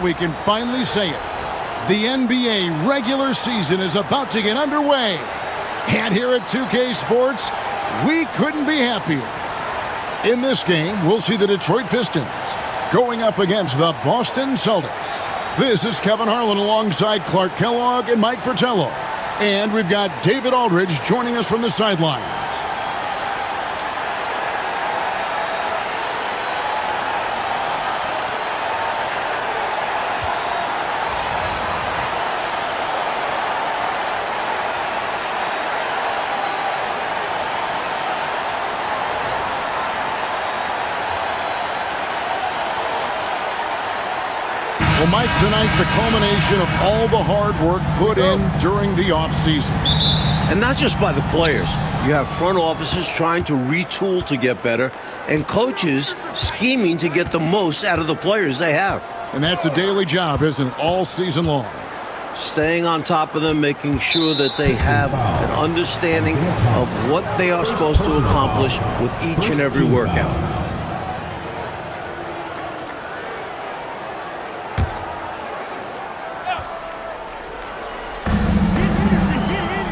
we can finally say it. The NBA regular season is about to get underway. And here at 2K Sports, we couldn't be happier. In this game, we'll see the Detroit Pistons going up against the Boston Celtics. This is Kevin Harlan alongside Clark Kellogg and Mike Fratello. And we've got David Aldridge joining us from the sidelines. Well, Mike, tonight the culmination of all the hard work put in during the offseason. And not just by the players. You have front offices trying to retool to get better, and coaches scheming to get the most out of the players they have. And that's a daily job, isn't it, all season long? Staying on top of them, making sure that they have an understanding of what they are supposed to accomplish with each and every workout.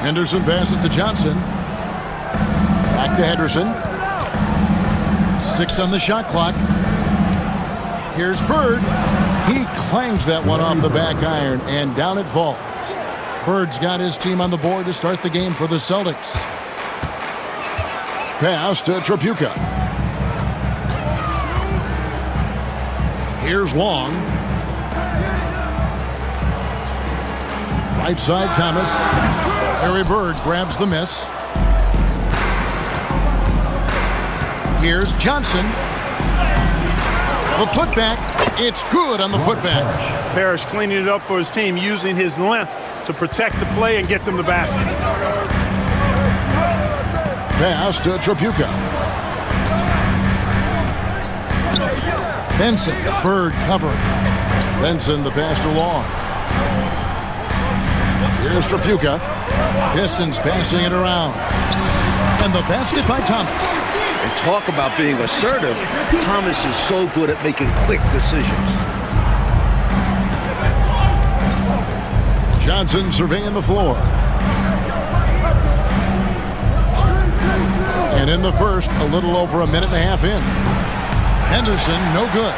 Henderson passes to Johnson. Back to Henderson. 6 on the shot clock. Here's Bird. He clangs that one off the back iron, and down it falls. Bird's got his team on the board to start the game for the Celtics. Pass to Tripucka. Here's Long. Right side, Thomas. Larry Bird grabs the miss. Here's Johnson. The putback. It's good on the putback. Parrish cleaning it up for his team, using his length to protect the play and get them the basket. Pass to Tripucka. Benson. Bird covered. Benson the pass to Long. Here's Tripucka. Pistons passing it around. And the basket by Thomas. And talk about being assertive. Thomas is so good at making quick decisions. Johnson surveying the floor. And in the first, a little over a minute and a half in. Henderson, no good.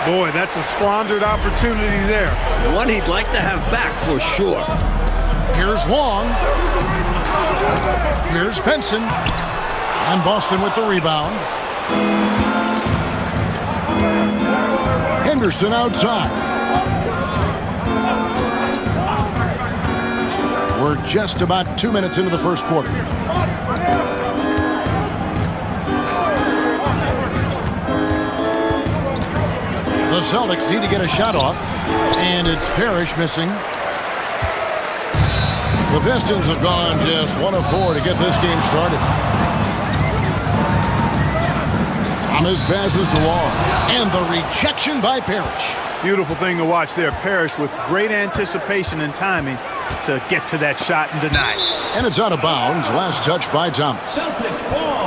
Boy, that's a squandered opportunity there. One he'd like to have back for sure. Here's Long. Here's Benson. And Boston with the rebound. Henderson outside. We're just about 2 minutes into the first quarter. The Celtics need to get a shot off. And it's Parrish missing. The Pistons have gone just 1 of 4 to get this game started. Thomas passes to Long. And the rejection by Parrish. Beautiful thing to watch there. Parrish with great anticipation and timing to get to that shot and deny it. And it's out of bounds. Last touch by Thomas. Celtics ball.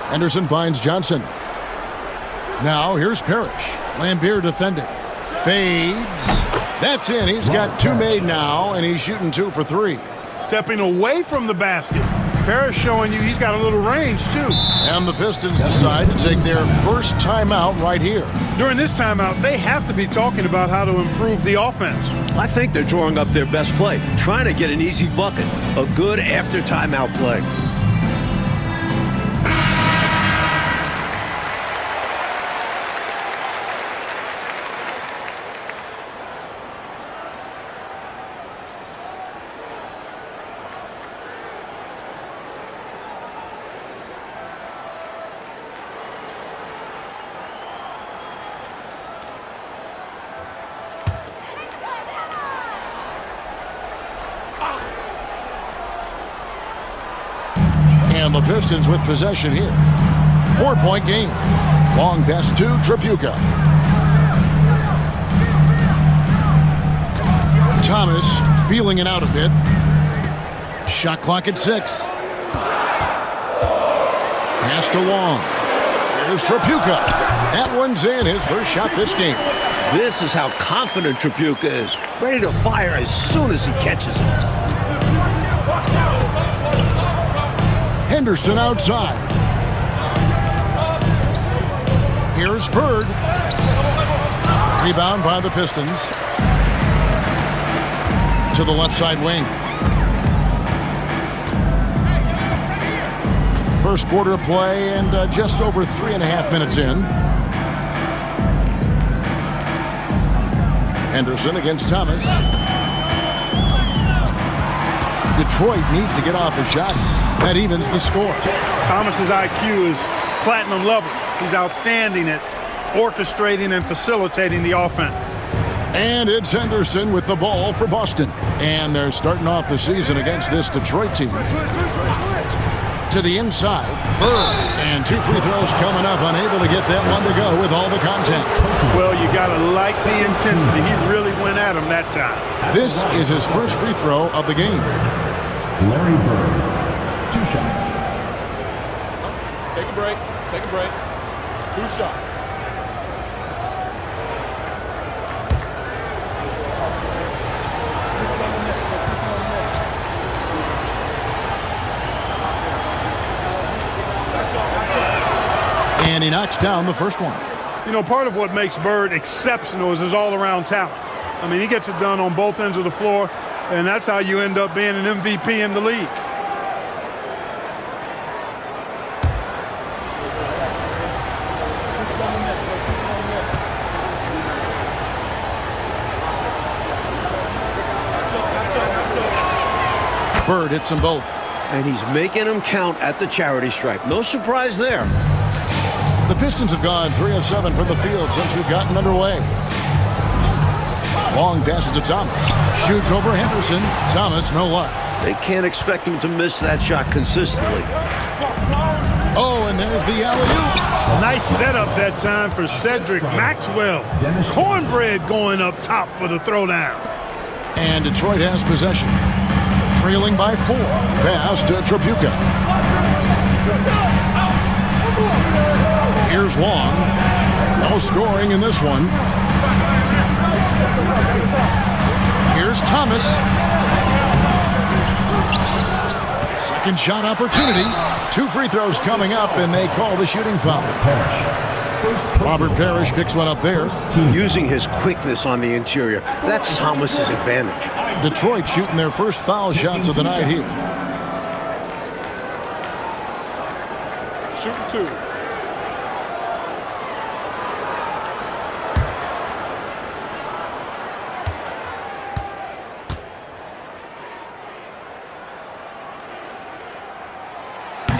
Henderson finds Johnson. Now here's Parrish. Lambeer defending. Fades. That's in. He's got 2 made now, and he's shooting 2 for 3. Stepping away from the basket. Parrish showing you he's got a little range, too. And the Pistons decide to take their first timeout right here. During this timeout, they have to be talking about how to improve the offense. I think they're drawing up their best play, trying to get an easy bucket. A good after timeout play. And the Pistons with possession here. 4-point game. Long pass to Tripucka. Thomas feeling it out a bit. Shot clock at 6. Pass to Long. Here's Trapuka. That one's in, his first shot this game. This is how confident Trapuka is. Ready to fire as soon as he catches it. Henderson outside. Here's Bird. Rebound by the Pistons. To the left side wing. First quarter of play and just over 3.5 minutes in. Henderson against Thomas. Detroit needs to get off a shot. That evens the score. Thomas's IQ is platinum level. He's outstanding at orchestrating and facilitating the offense. And it's Henderson with the ball for Boston. And they're starting off the season against this Detroit team. To the inside, Bird, and 2 free throws coming up, unable to get that one to go with all the contact. Well, you got to like the intensity. He really went at him that time. This is his first free throw of the game. Larry Bird, 2 shots. Take a break. 2 shots. And he knocks down the first one. You know, part of what makes Bird exceptional is his all-around talent. I mean, he gets it done on both ends of the floor, and that's how you end up being an MVP in the league. Bird hits them both. And he's making them count at the charity stripe. No surprise there. The Pistons have gone 3 of 7 from the field since we've gotten underway. Long passes to Thomas. Shoots over Henderson. Thomas, no luck. They can't expect him to miss that shot consistently. Oh, and there's the alley-oop. Nice setup that time for Cedric Maxwell. Cornbread going up top for the throwdown. And Detroit has possession. Trailing by 4. Pass to Trapuka. Here's Long. No scoring in this one. Here's Thomas. Second shot opportunity. 2 free throws coming up, and they call the shooting foul. Robert Parrish picks one up there. Using his quickness on the interior. That's Thomas's advantage. Detroit shooting their first foul shots of the night here. Shooting 2.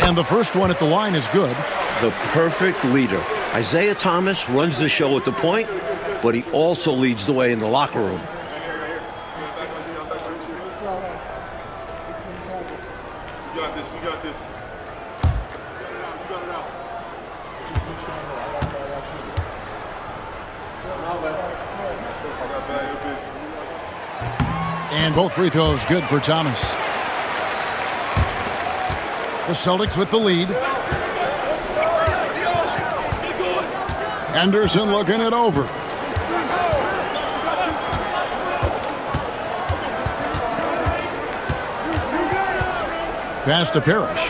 And the first one at the line is good. The perfect leader. Isaiah Thomas runs the show at the point, but he also leads the way in the locker room. We got this. And both free throws good for Thomas. The Celtics with the lead. Henderson looking it over. Pass to Parrish.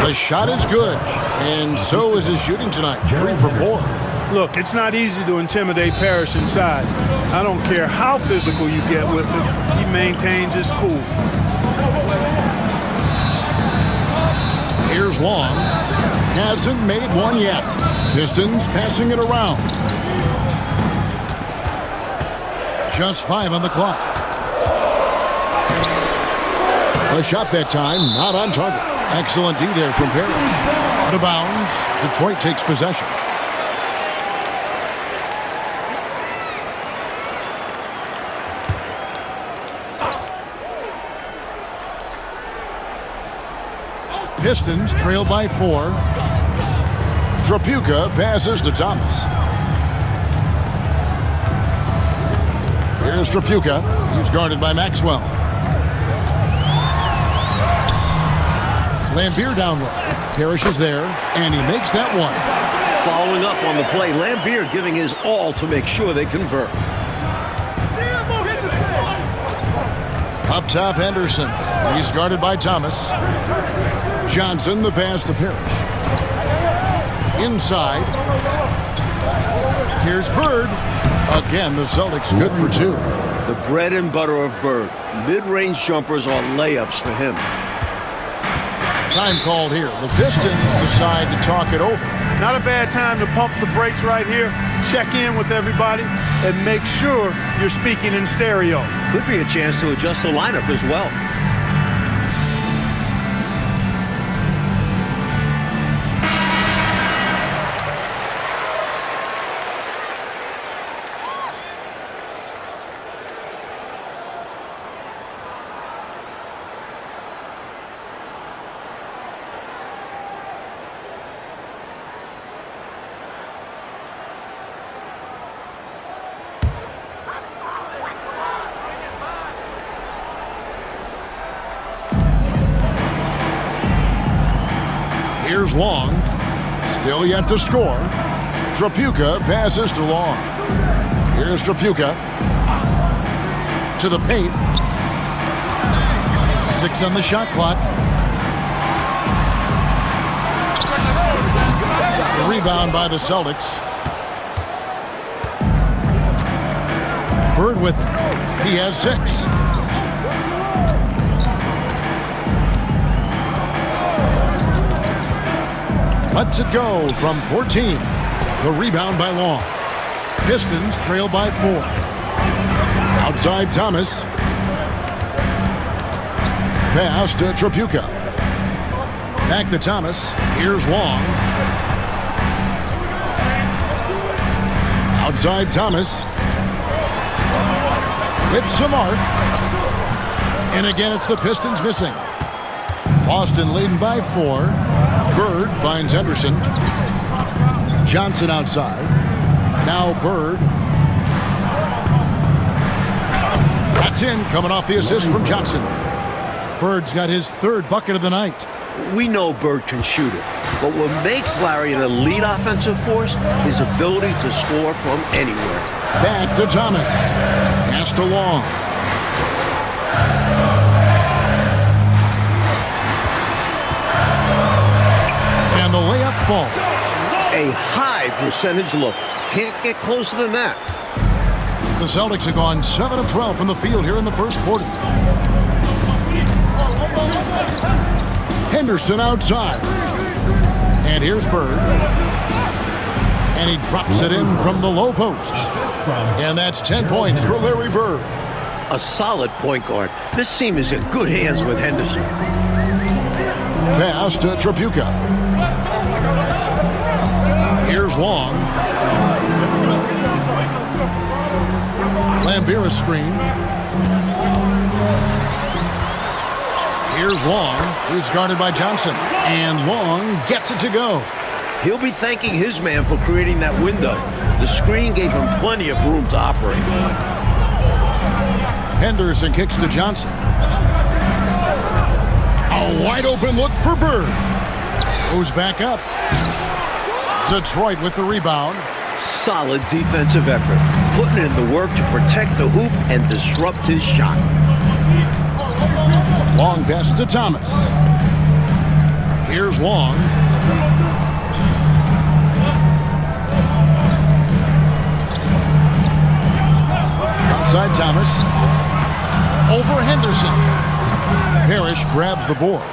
The shot is good, and so is his shooting tonight. 3 for 4. Look, it's not easy to intimidate Parrish inside. I don't care how physical you get with him. He maintains his cool. Here's Long. Hasn't made one yet. Pistons passing it around. Just 5 on the clock. A shot that time, not on target. Excellent D there from Parrish. Out of bounds. Detroit takes possession. Pistons trail by 4. Trapuka passes to Thomas. Here's Trapuka. He's guarded by Maxwell. Lambier down low. Parrish is there, and he makes that one. Following up on the play, Lambier giving his all to make sure they convert. Up top, Henderson. He's guarded by Thomas. Johnson, the pass to Parrish. Inside. Here's Bird. Again, the Celtics good for two. The bread and butter of Bird. Mid-range jumpers are layups for him. Time called here. The Pistons decide to talk it over. Not a bad time to pump the brakes right here, check in with everybody, and make sure you're speaking in stereo. Could be a chance to adjust the lineup as well. Here's Long. Still yet to score. Trapuka passes to Long. Here's Trapuka. To the paint. 6 on the shot clock. The rebound by the Celtics. Bird with it. He has 6. Lets it go from 14. The rebound by Long. Pistons trail by 4. Outside Thomas. Pass to Trapuka. Back to Thomas. Here's Long. Outside Thomas. With some arc. And again, it's the Pistons missing. Boston leading by 4. Bird finds Henderson. Johnson outside. Now Bird. That's in, coming off the assist from Johnson. Bird's got his 3rd bucket of the night. We know Bird can shoot it, but what makes Larry an elite offensive force is his ability to score from anywhere. Back to Thomas. Pass to Long. And the layup falls. A high percentage look. Can't get closer than that. The Celtics have gone 7 of 12 from the field here in the first quarter. Henderson outside. And here's Bird. And he drops it in from the low post. And that's 10 points for Larry Bird. A solid point guard. This team is in good hands with Henderson. Pass to Trapuka. Here's Long. Lambier screen. Here's Long. He's guarded by Johnson. And Long gets it to go. He'll be thanking his man for creating that window. The screen gave him plenty of room to operate. Henderson kicks to Johnson. A wide open look for Bird. Goes back up. Detroit with the rebound. Solid defensive effort. Putting in the work to protect the hoop and disrupt his shot. Long pass to Thomas. Here's Long. Outside Thomas. Over Henderson. Parrish grabs the board.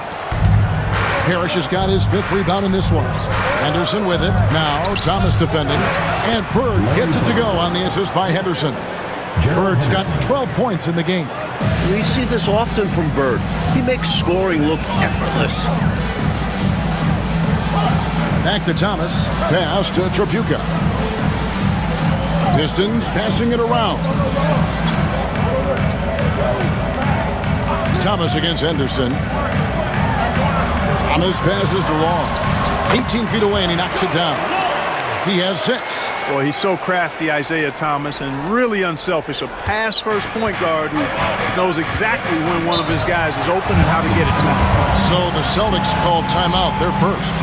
Parrish has got his 5th rebound in this one. Henderson with it. Now Thomas defending. And Bird gets it to go on the assist by Henderson. Bird's got 12 points in the game. We see this often from Bird. He makes scoring look effortless. Back to Thomas. Pass to Trapuka. Pistons passing it around. Thomas against Henderson. Thomas passes to Long. 18 feet away and he knocks it down. He has 6. Boy, he's so crafty, Isaiah Thomas, and really unselfish. A pass-first point guard who knows exactly when one of his guys is open and how to get it to him. So the Celtics called timeout. They're first.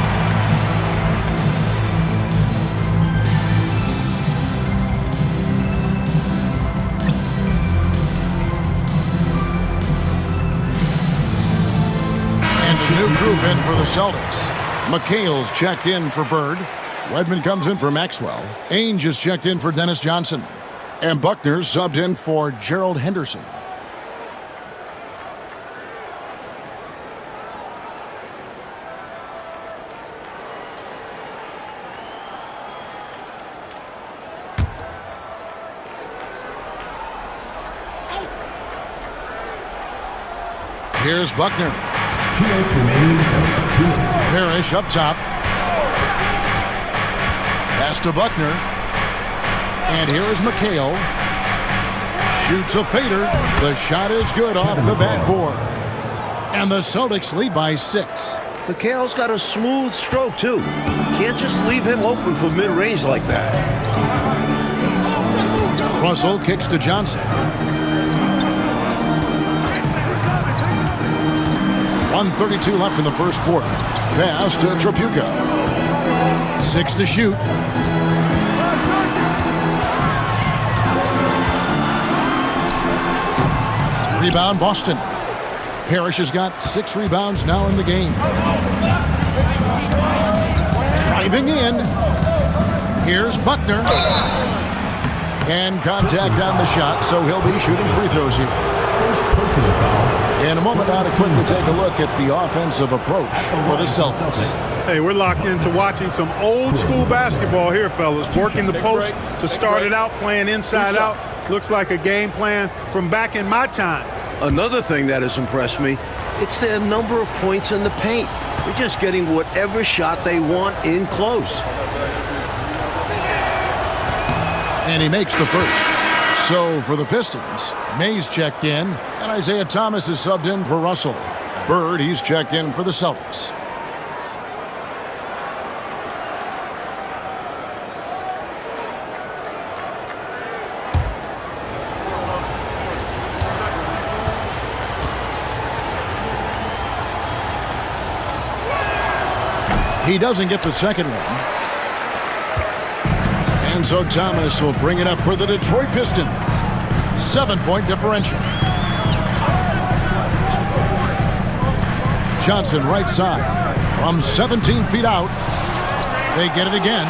And a new group in for the Celtics. McHale's checked in for Bird. Wedman comes in for Maxwell. Ainge is checked in for Dennis Johnson. And Buckner subbed in for Gerald Henderson. Here's Buckner. 2 minutes remaining in the first. 2 minutes. Parrish up top. Pass to Buckner. And here is McHale. Shoots a fader. The shot is good off the backboard. And the Celtics lead by 6. McHale's got a smooth stroke, too. Can't just leave him open for mid-range like that. Russell kicks to Johnson. 1:32 left in the first quarter. Pass to Tripucka. 6 to shoot. Rebound Boston. Parrish has got 6 rebounds now in the game. Driving in. Here's Buckner. And contact on the shot, so he'll be shooting free throws here. First personal foul. In a moment now to quickly take a look at the offensive approach for the Celtics. Hey, we're locked into watching some old school basketball here, fellas. Working the post to start it out, playing inside out. Looks like a game plan from back in my time. Another thing that has impressed me, it's their number of points in the paint. They're just getting whatever shot they want in close. And he makes the first. So for the Pistons, Mays checked in, and Isaiah Thomas is subbed in for Russell. Bird, he's checked in for the Celtics. He doesn't get the second one. And so Thomas will bring it up for the Detroit Pistons. 7-point differential. Johnson right side from 17 feet out. They get it again.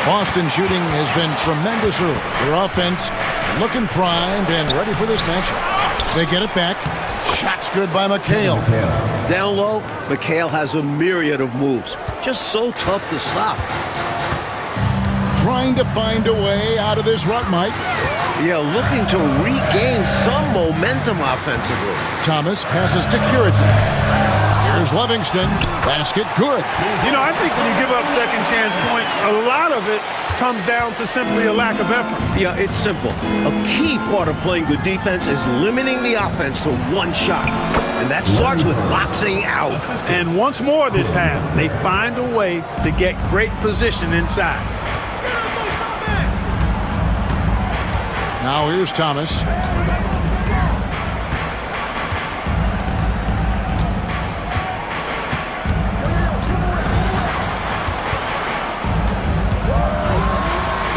Boston shooting has been tremendous early. Their offense looking primed and ready for this matchup. They get it back. Shot's good by McHale. Down low, McHale has a myriad of moves. Just so tough to stop. Trying to find a way out of this rut, Mike. Yeah, looking to regain some momentum offensively. Thomas passes to Curity. Here's Livingston. Basket good. You know, I think when you give up second chance points, a lot of it comes down to simply a lack of effort. Yeah, it's simple. A key part of playing good defense is limiting the offense to one shot. And that starts with boxing out. And once more this half, they find a way to get great position inside. Now here's Thomas.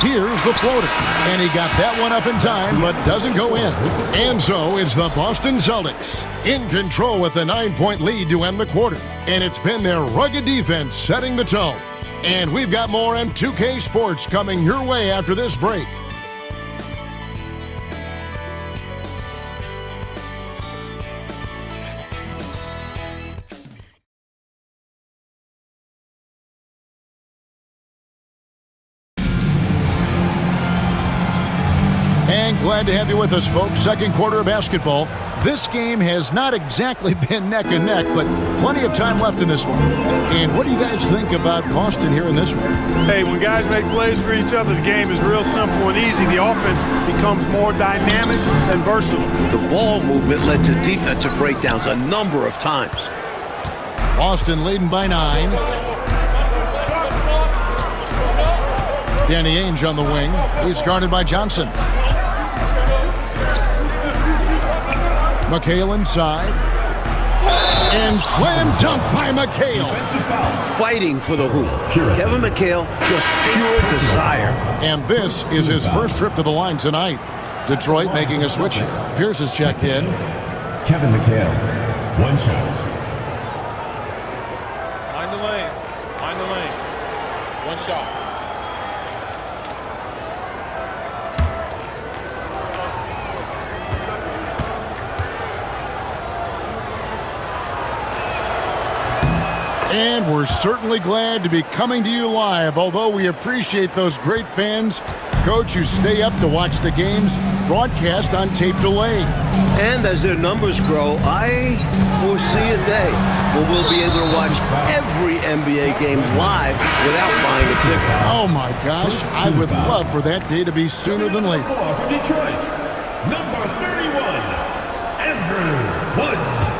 Here's the floater. And he got that one up in time, but doesn't go in. And so it's the Boston Celtics in control with a 9-point lead to end the quarter. And it's been their rugged defense setting the tone. And we've got more M2K Sports coming your way after this break. Glad to have you with us, folks. Second quarter of basketball. This game has not exactly been neck and neck, but plenty of time left in this one. And what do you guys think about Boston here in this one? Hey, when guys make plays for each other, the game is real simple and easy. The offense becomes more dynamic and versatile. The ball movement led to defensive breakdowns a number of times. Boston leading by 9. Danny Ainge on the wing. He's guarded by Johnson. McHale inside. And slam dunk by McHale. Fighting for the hoop. Kevin McHale, just pure desire. And this is his first trip to the line tonight. Detroit making a switch. Pierce has checked in. Kevin McHale, 1 shot. Mind the lanes. Mind the lanes. 1 shot. And we're certainly glad to be coming to you live, although we appreciate those great fans, Coach, who stay up to watch the games broadcast on tape delay. And as their numbers grow, I foresee a day when we'll be able to watch every NBA game live without buying a ticket. Oh my gosh, I would love for that day to be sooner than later. For Detroit, number 31, Andrew Woods.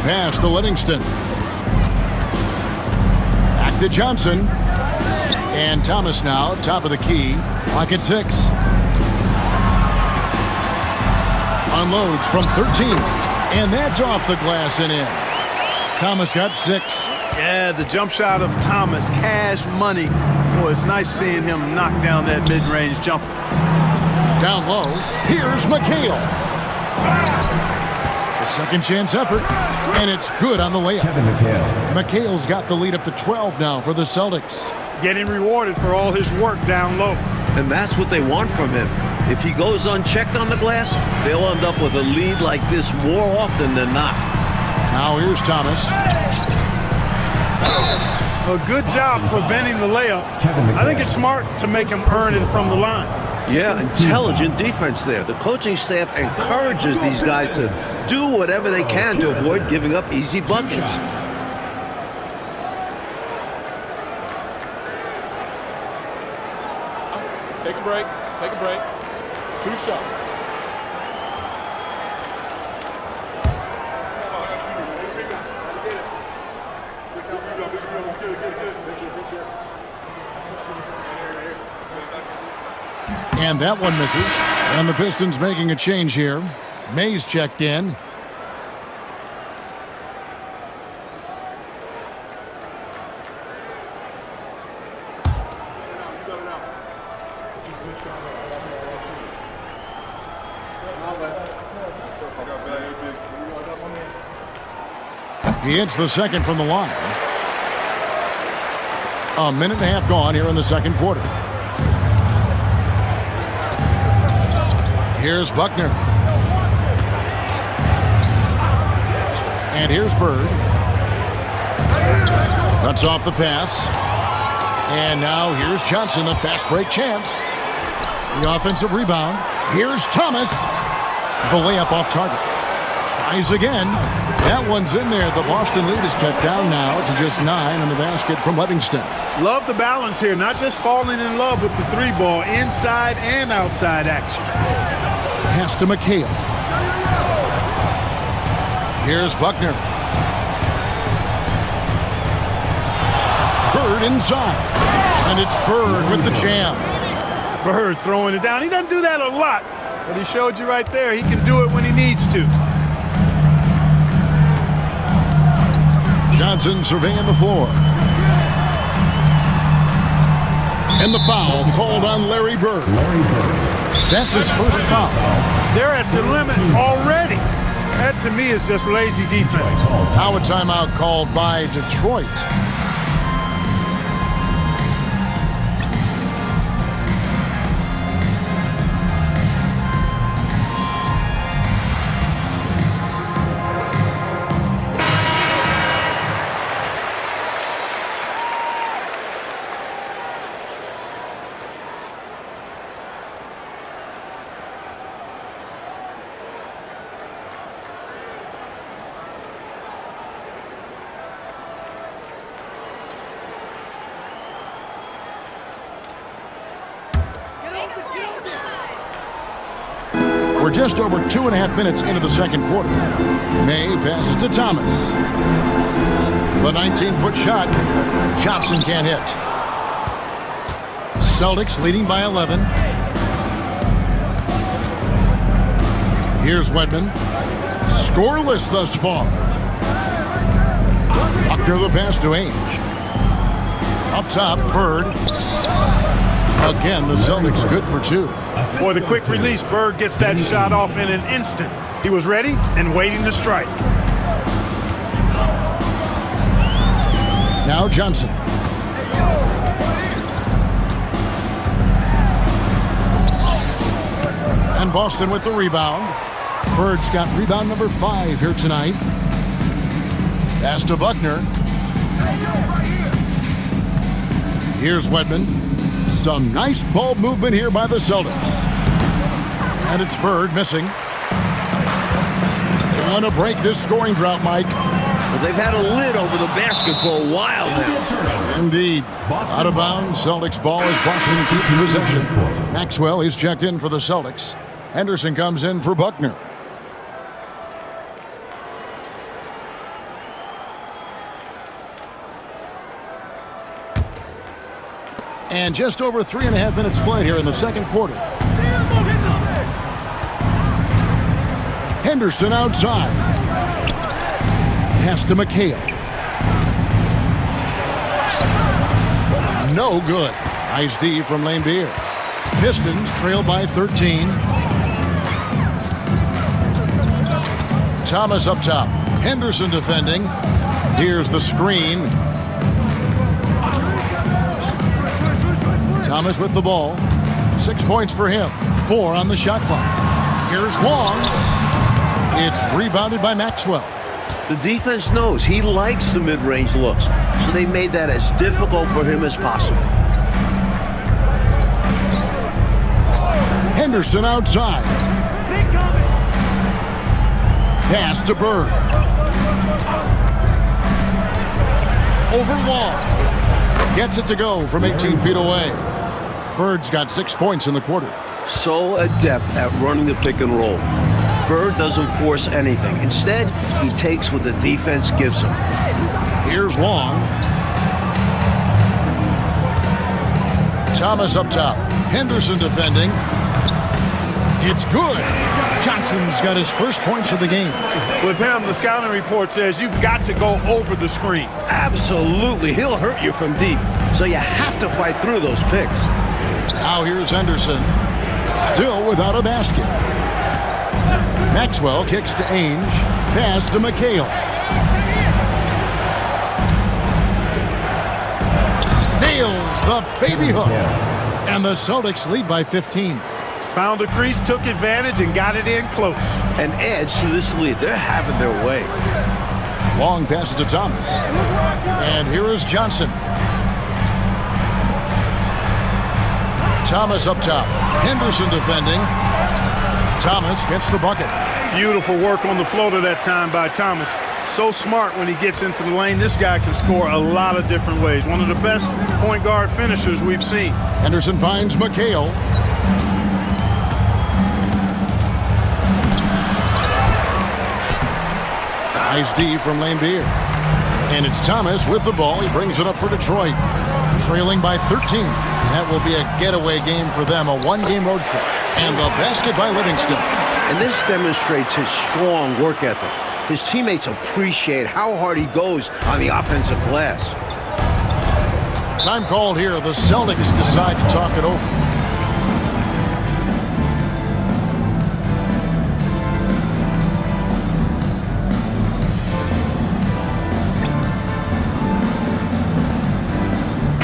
Pass to Livingston. Back to Johnson. And Thomas now, top of the key. Clock at 6. Unloads from 13. And that's off the glass and in. Thomas got 6. Yeah, the jump shot of Thomas, cash money. Boy, it's nice seeing him knock down that mid-range jumper. Down low, here's McHale. A second chance effort, and it's good on the layup. Kevin McHale. McHale's got the lead up to 12 now for the Celtics. Getting rewarded for all his work down low. And that's what they want from him. If he goes unchecked on the glass, they'll end up with a lead like this more often than not. Now here's Thomas. A good job preventing the layup. I think it's smart to make him earn it from the line. Yeah, intelligent defense there. The coaching staff encourages these guys to do whatever they can to avoid giving up easy buckets. Take a break. Take a break. 2 shots. And that one misses. And the Pistons making a change here. Mays checked in. He hits the second from the line. A minute and a half gone here in the second quarter. Here's Buckner. And here's Bird. Cuts off the pass. And now here's Johnson, a fast break chance. The offensive rebound. Here's Thomas. The layup off target. Tries again. That one's in there. The Boston lead is cut down now to just 9 on the basket from Livingston. Love the balance here, not just falling in love with the 3-ball, inside and outside action. Pass to McHale. Here's Buckner. Bird inside. And it's Bird with the jam. Bird throwing it down. He doesn't do that a lot, but he showed you right there he can do it when he needs to. Johnson surveying the floor. And the foul called on Larry Bird. That's his first foul. They're at the limit already. That, to me, is just lazy defense. Now a timeout called by Detroit. We're just over 2.5 minutes into the second quarter. May passes to Thomas. The 19-foot shot. Johnson can't hit. Celtics leading by 11. Here's Wedman. Scoreless thus far. Buckner the pass to Ainge. Up top, Bird. Again, the Celtics good for 2. Boy, the quick release, Bird gets that shot off in an instant. He was ready and waiting to strike. Now Johnson. And Boston with the rebound. Bird's got rebound number 5 here tonight. Pass to Buckner. Here's Wedman. Some nice ball movement here by the Celtics. And it's Bird missing. They want to break this scoring drought, Mike. Well, they've had a lid over the basket for a while now. Indeed. Out of bounds. Celtics ball as Boston keeps possession. Maxwell is checked in for the Celtics. Henderson comes in for Buckner. And just over 3.5 minutes played here in the second quarter. Henderson outside. Pass to McHale. No good. Nice D from Lane Beer. Pistons trail by 13. Thomas up top. Henderson defending. Here's the screen. Thomas with the ball. 6 points for him. 4 on the shot clock. Here's Long. It's rebounded by Maxwell. The defense knows he likes the mid-range looks, so they made that as difficult for him as possible. Henderson outside. Pass to Bird. Over Wall. Gets it to go from 18 feet away. Bird's got 6 points in the quarter. So adept at running the pick and roll. Bird doesn't force anything. Instead, he takes what the defense gives him. Here's Long. Thomas up top. Henderson defending. It's good. Johnson's got his first points of the game. With him, the scouting report says you've got to go over the screen. Absolutely. He'll hurt you from deep. So you have to fight through those picks. Now here's Henderson. Still without a basket. Maxwell kicks to Ainge. Pass to McHale. Nails the baby hook. And the Celtics lead by 15. Found the crease, took advantage, and got it in close. An edge to this lead. They're having their way. Long passes to Thomas. And here is Johnson. Thomas up top. Henderson defending. Thomas gets the bucket. Beautiful work on the floater that time by Thomas. So smart when he gets into the lane. This guy can score a lot of different ways. One of the best point guard finishers we've seen. Henderson finds McHale. Nice D from Lane Beer. And it's Thomas with the ball. He brings it up for Detroit. Trailing by 13. That will be a getaway game for them, a one-game road trip. And the basket by Livingston. And this demonstrates his strong work ethic. His teammates appreciate how hard he goes on the offensive glass. Time called here. The Celtics decide to talk it over.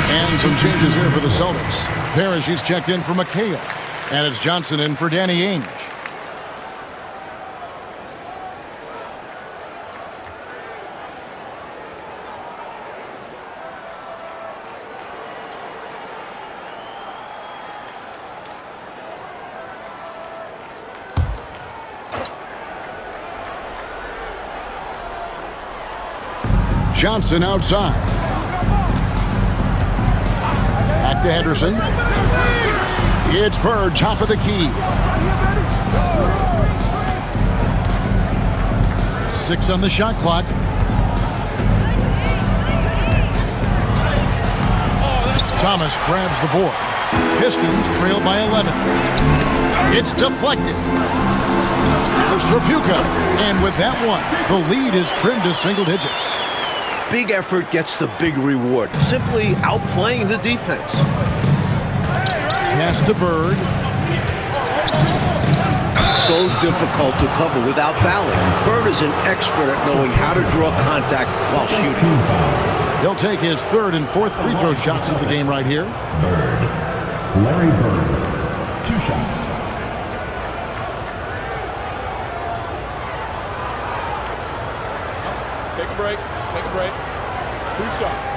And some changes here for the Celtics. Parrish is checked in for McHale. And it's Johnson in for Danny Ainge. Johnson outside. Back to Henderson. It's Bird, top of the key. 6 on the shot clock. Thomas grabs the board. Pistons trail by 11. It's deflected. There's Trapuka. And with that one, the lead is trimmed to single digits. Big effort gets the big reward. Simply outplaying the defense. Pass to Bird. So difficult to cover without fouling. Bird is an expert at knowing how to draw contact while shooting. He'll take his third and fourth free throw shots of the game right here. Bird. Larry Bird. 2 shots. Take a break. Take a break. 2 shots.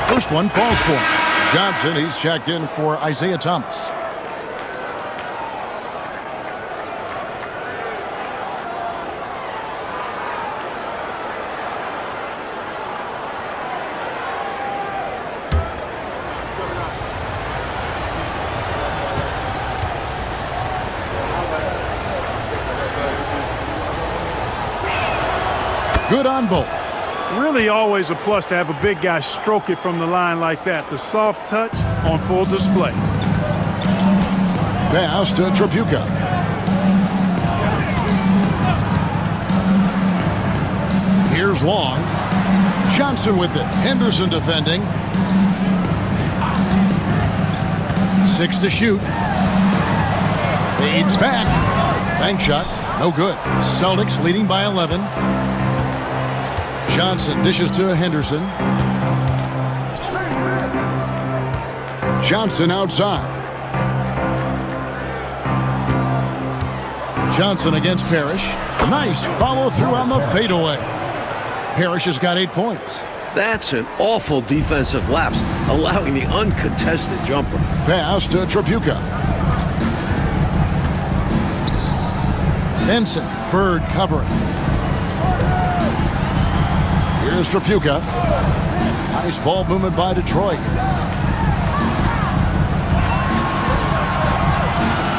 First one falls for him. Johnson, he's checked in for Isaiah Thomas. Good on both. Really always a plus to have a big guy stroke it from the line like that. The soft touch on full display. Pass to Trapuka. Here's Long. Johnson with it. Henderson defending. 6 to shoot. Fades back. Bank shot. No good. Celtics leading by 11. Johnson dishes to Henderson. Johnson outside. Johnson against Parrish. Nice follow through on the fadeaway. Parrish has got 8 points. That's an awful defensive lapse, allowing the uncontested jumper. Pass to Trapuka. Benson. Bird covering. Here's Trapuka. Nice ball movement by Detroit.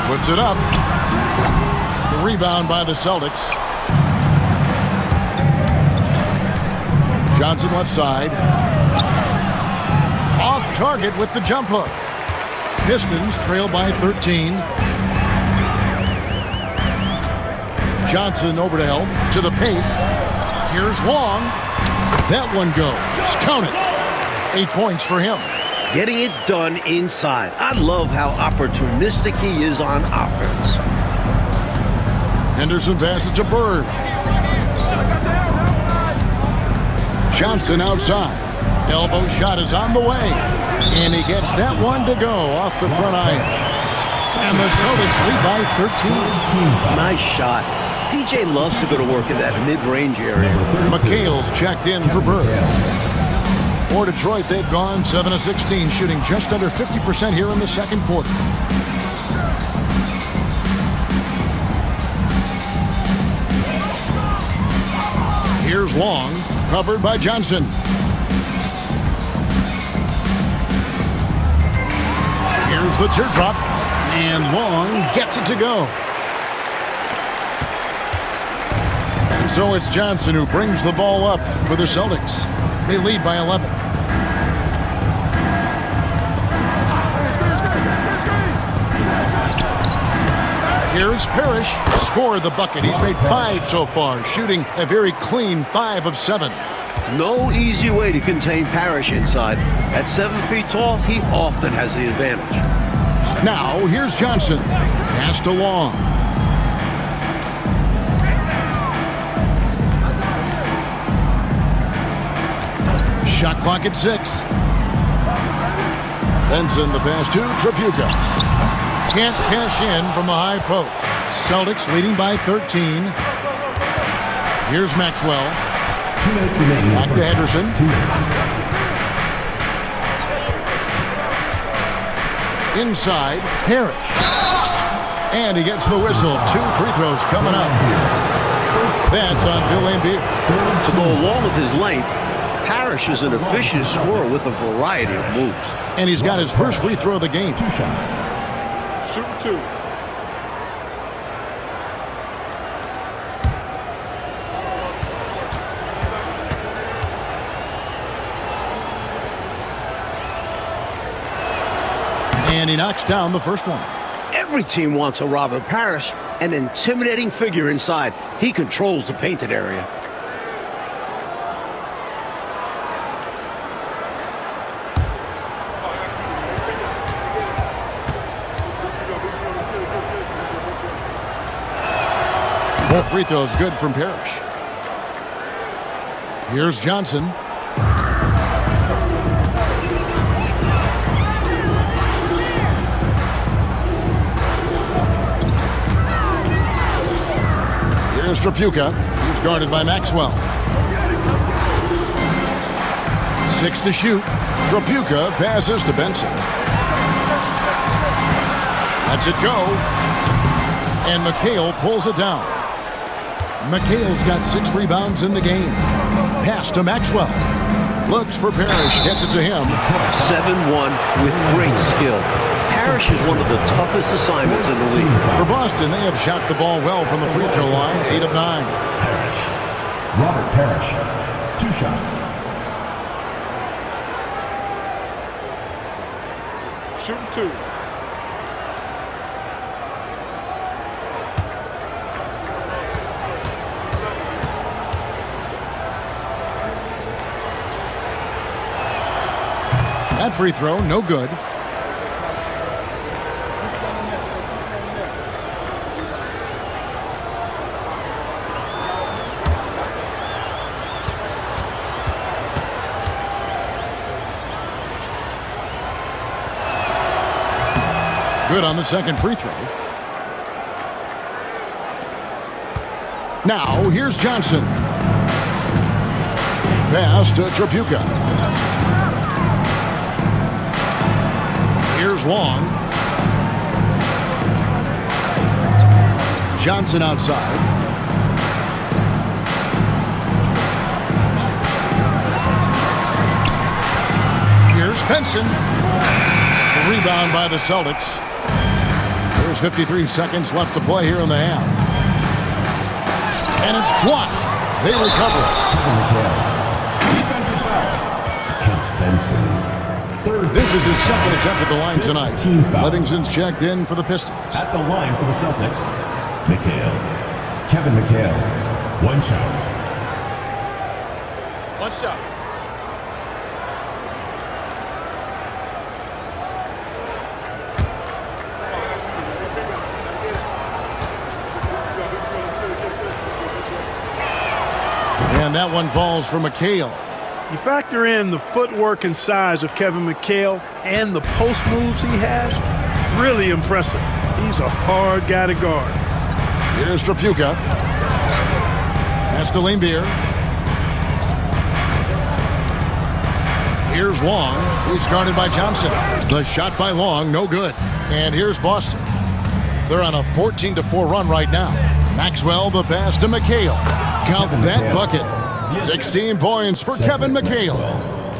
Puts it up. The rebound by the Celtics. Johnson left side. Off target with the jump hook. Pistons trail by 13. Johnson over to help. To the paint. Here's Long. That one goes. Count it. 8 points for him. Getting it done inside. I love how opportunistic he is on offense. Henderson passes to Bird. Johnson outside. Elbow shot is on the way. And he gets that one to go off the front iron. And the Celtics lead by 13. Nice shot. DJ loves to go to work in that mid-range area. McHale's checked in for Bird. For Detroit, they've gone 7 of 16, shooting just under 50% here in the second quarter. Here's Long, covered by Johnson. Here's the teardrop, and Long gets it to go. And so it's Johnson who brings the ball up for the Celtics. They lead by 11. Here's Parrish. Scored the bucket. He's made 5 so far, shooting a very clean 5 of 7. No easy way to contain Parrish inside. At 7 feet tall, he often has the advantage. Now, here's Johnson. Pass to Long. Shot clock at 6. Benson, the pass to Trapuka. Can't cash in from the high post. Celtics leading by 13. Here's Maxwell. 2 minutes remaining. Back to Henderson. 2 minutes. Inside, Parrish. And he gets the whistle. 2 free throws coming up. That's on WNBA. To go along with his length, Parrish is an efficient scorer with a variety of moves. And he's got his first free throw of the game. 2 shots. Shooting 2. And he knocks down the first one. Every team wants a Robert Parrish, an intimidating figure inside. He controls the painted area. Both free throws good from Parrish. Here's Johnson. Here's Trapuka. He's guarded by Maxwell. 6 to shoot. Trapuka passes to Benson. Lets it go. And McHale pulls it down. McHale's got 6 rebounds in the game. Pass to Maxwell. Looks for Parrish. Gets it to him. 7-1 with great skill. Parrish is one of the toughest assignments in the league. For Boston, they have shot the ball well from the free throw line. 8 of 9. Parrish. Robert Parrish. 2 shots. Shooting 2. That free throw, no good. Good on the second free throw. Now, here's Johnson. Pass to Trapuka. Here's Long. Johnson outside. Here's Benson. The rebound by the Celtics. There's 53 seconds left to play here in the half. And it's blocked. They recover it. Defensive foul. Kent Benson. This is his second attempt at the line tonight. Livingston's checked in for the Pistons. At the line for the Celtics, McHale. Kevin McHale. 1 shot. 1 shot. And that one falls for McHale. You factor in the footwork and size of Kevin McHale and the post moves he has, really impressive. He's a hard guy to guard. Here's Trapuka. That's to Lambeer. Here's Long. He's guarded by Johnson. The shot by Long, no good. And here's Boston. They're on a 14-4 run right now. Maxwell, the pass to McHale. Count that bucket. 16 points for Kevin McHale.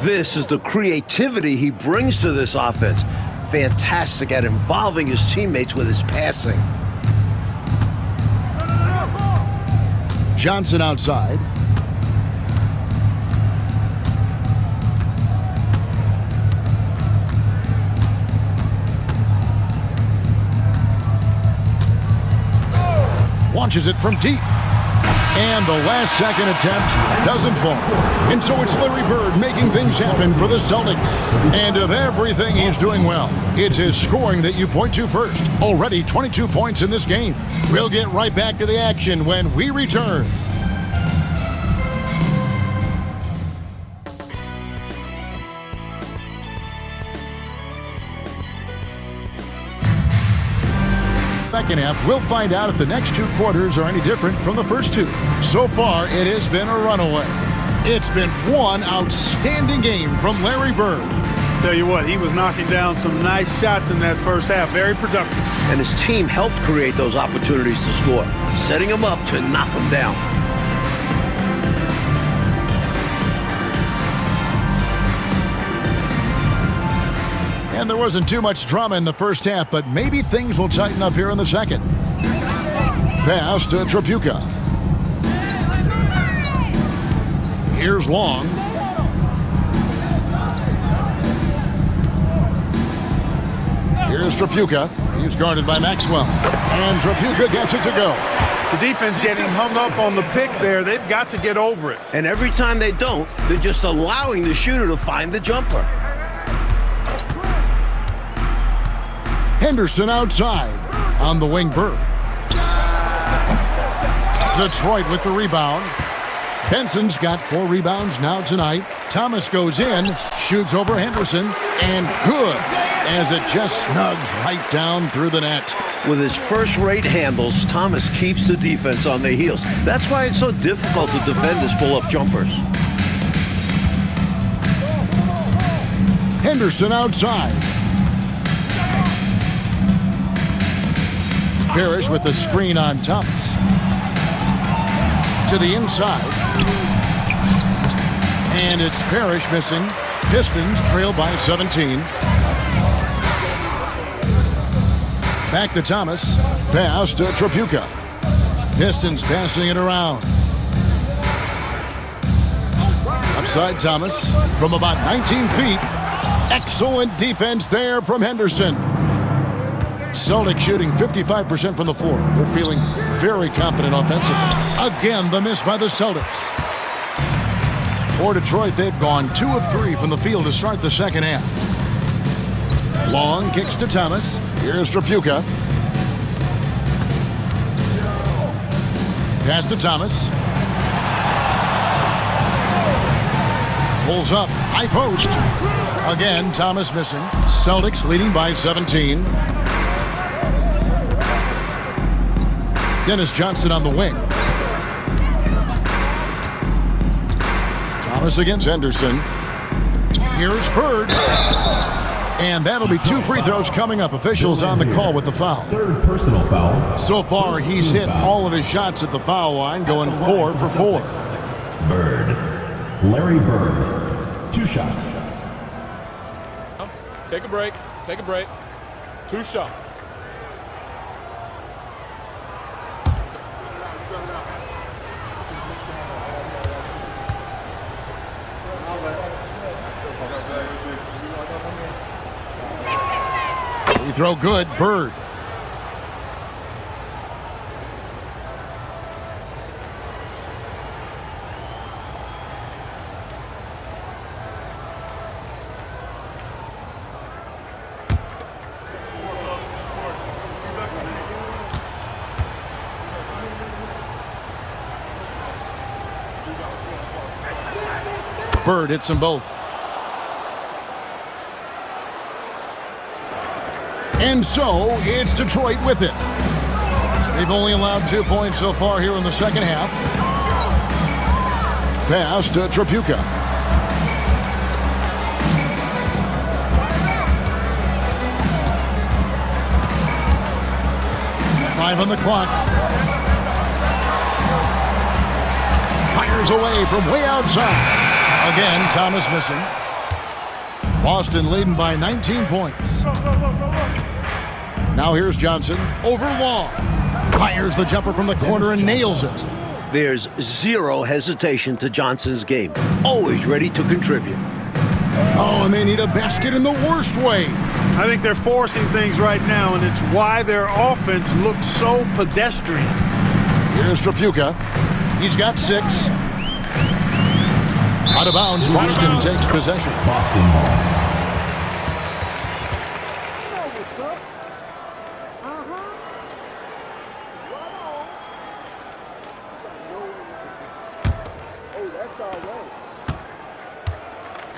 This is the creativity he brings to this offense. Fantastic at involving his teammates with his passing. Johnson outside. Launches it from deep. And the last second attempt doesn't fall. And so it's Larry Bird making things happen for the Celtics. And of everything he's doing well, it's his scoring that you point to first. Already 22 points in this game. We'll get right back to the action when we return. Second half, we'll find out if the next 2 quarters are any different from the first 2. So far, it has been a runaway. It's been one outstanding game from Larry Bird. Tell you what, he was knocking down some nice shots in that first half. Very productive. And his team helped create those opportunities to score, setting him up to knock them down. And there wasn't too much drama in the first half, but maybe things will tighten up here in the second. Pass to Tripucka. Here's Long. Here's Tripucka. He's guarded by Maxwell. And Tripucka gets it to go. The defense getting hung up on the pick there. They've got to get over it. And every time they don't, they're just allowing the shooter to find the jumper. Henderson outside on the wing. Bird. Detroit with the rebound. Benson's got 4 rebounds now tonight. Thomas goes in, shoots over Henderson, and good, as it just snugs right down through the net. With his first-rate handles, Thomas keeps the defense on their heels. That's why it's so difficult to defend his pull-up jumpers. Henderson outside. Parrish with the screen on Thomas. To the inside. And it's Parrish missing. Pistons trail by 17. Back to Thomas. Pass to Tripucka. Pistons passing it around. Upside Thomas from about 19 feet. Excellent defense there from Henderson. Celtics shooting 55% from the floor. They're feeling very confident offensively. Again, the miss by the Celtics. For Detroit, they've gone 2 of 3 from the field to start the second half. Long kicks to Thomas. Here's Tripucka. Pass to Thomas. Pulls up. High post. Again, Thomas missing. Celtics leading by 17. Dennis Johnson on the wing. Thomas against Henderson. Here's Bird. And that'll be 2 free throws coming up. Officials on the call with the foul. 3rd personal foul. So far, he's hit all of his shots at the foul line, going 4 for 4. Bird. Larry Bird. 2 shots. Take a break. Take a break. 2 shots. Free throw good. Bird. Bird hits them both. And so, it's Detroit with it. They've only allowed 2 points so far here in the second half. Pass to Tripucka. Five on the clock. Fires away from way outside. Again, Thomas missing. Boston leading by 19 points. Now here's Johnson over Long. Fires the jumper from the corner and nails it. There's zero hesitation to Johnson's game. Always ready to contribute. Oh, and they need a basket in the worst way. I think they're forcing things right now, and it's why their offense looks so pedestrian. Here's Tripucka. He's got 6. Out of bounds, Boston takes possession. Boston ball.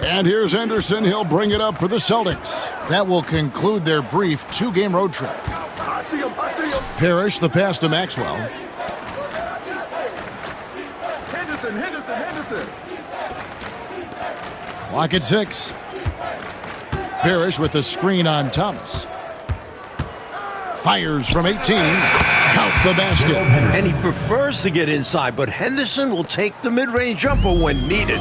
And here's Henderson. He'll bring it up for the Celtics. That will conclude their brief 2-game road trip. Parrish, the pass to Maxwell. Henderson. Clock at 6. Parrish with the screen on Thomas. Fires from 18. Count the basket. And he prefers to get inside, but Henderson will take the mid-range jumper when needed.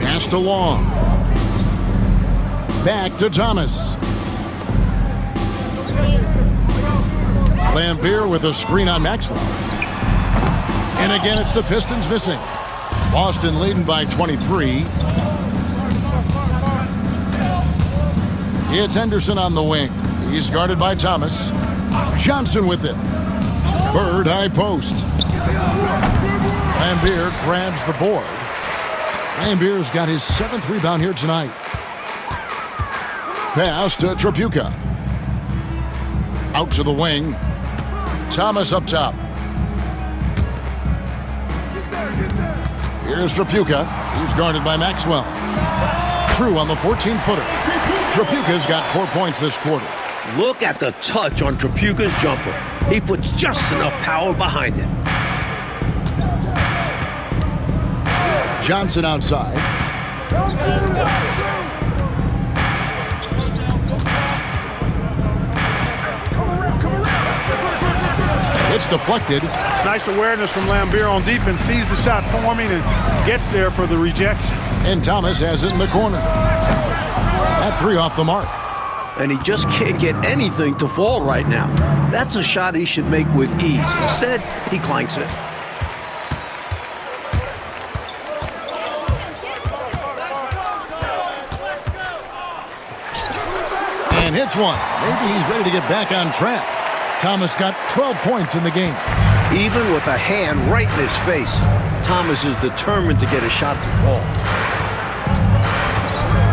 Pass to Long. Back to Thomas. Lambeer with a screen on Maxwell. And again, it's the Pistons missing. Boston leading by 23. It's Henderson on the wing. He's guarded by Thomas. Johnson with it. Bird high post. Lambeer grabs the board. Lambeer's got his 7th rebound here tonight. Pass to Tripucka. Out to the wing. Thomas up top. Here's Tripucka. He's guarded by Maxwell. True on the 14-footer. Tripucka's got 4 points this quarter. Look at the touch on Tripucka's jumper. He puts just enough power behind it. Johnson outside. It's deflected. Nice awareness from Lambeer on defense. Sees the shot forming and gets there for the rejection. And Thomas has it in the corner. That 3 off the mark. And he just can't get anything to fall right now. That's a shot he should make with ease. Instead, he clanks it. And hits one. Maybe he's ready to get back on track. Thomas got 12 points in the game. Even with a hand right in his face, Thomas is determined to get a shot to fall.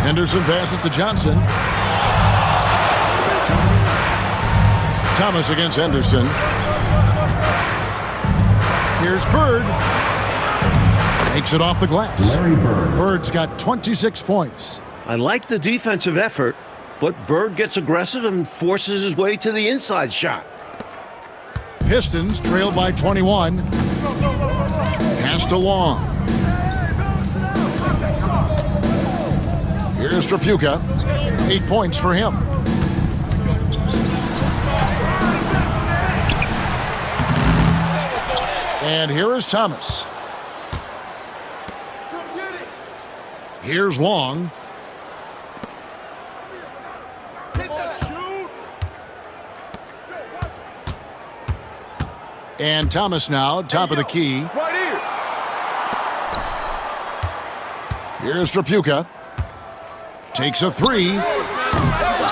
Henderson passes to Johnson. Thomas against Henderson. Here's Bird. Makes it off the glass. Bird's got 26 points. I like the defensive effort, but Bird gets aggressive and forces his way to the inside shot. Pistons trail by 21. Pass to Long. Here's Tripucka. 8 points for him. And here is Thomas. Here's Long. And Thomas now, top of the key. Here's Tripucka. Takes a 3.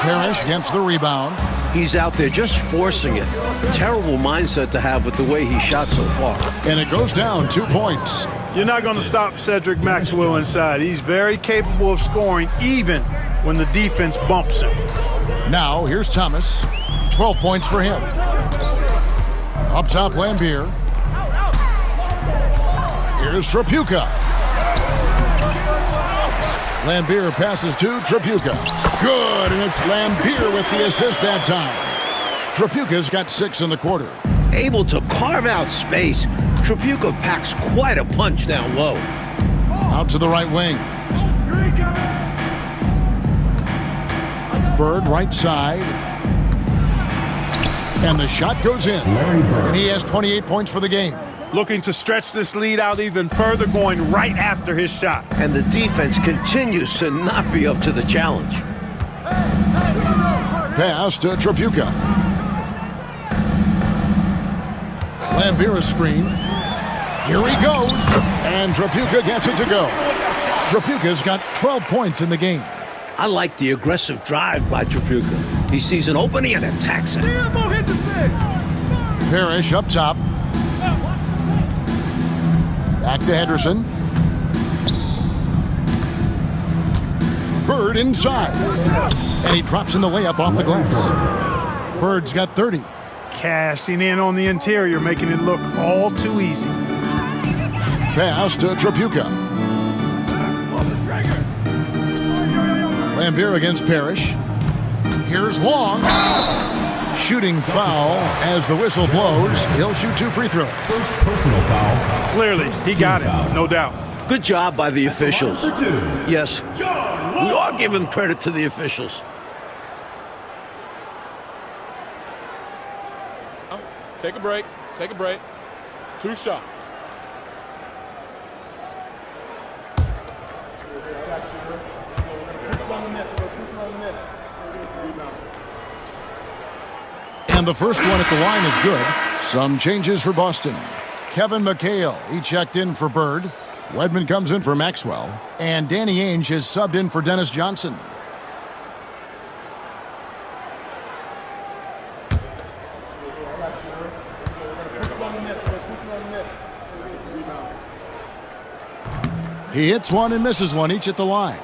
Parrish gets the rebound. He's out there just forcing it. Terrible mindset to have with the way he shot so far. And it goes down 2 points. You're not going to stop Cedric Maxwell inside. He's very capable of scoring even when the defense bumps him. Now, here's Thomas. 12 points for him. Up top, Lambeer. Here's Tripucka. Lambeer passes to Tripucka. Good, and it's Lambeer with the assist that time. Tripucka's got 6 in the quarter. Able to carve out space, Tripucka packs quite a punch down low. Out to the right wing. Bird right side. And the shot goes in. And he has 28 points for the game. Looking to stretch this lead out even further, going right after his shot. And the defense continues to not be up to the challenge. Pass to Tripucka. Lambeer screen. Here he goes. And Tripucka gets it to go. Tripucka's got 12 points in the game. I like the aggressive drive by Tripucka. He sees an opening and attacks it. Parrish up top. Back to Henderson. Bird inside. And he drops in the layup off the glass. Bird's got 30. Cashing in on the interior, making it look all too easy. Pass to Tripucka. Lambeer against Parrish. Here's Long. Shooting foul as the whistle blows. He'll shoot 2 free throws. First personal foul. Clearly, he got it, no doubt. Good job by the officials. Yes, we are giving credit to the officials. Take a break. Take a break. 2 shots. And the first one at the line is good. Some changes for Boston. Kevin McHale, he checked in for Bird. Wedman comes in for Maxwell. And Danny Ainge has subbed in for Dennis Johnson. He hits one and misses one, each at the line.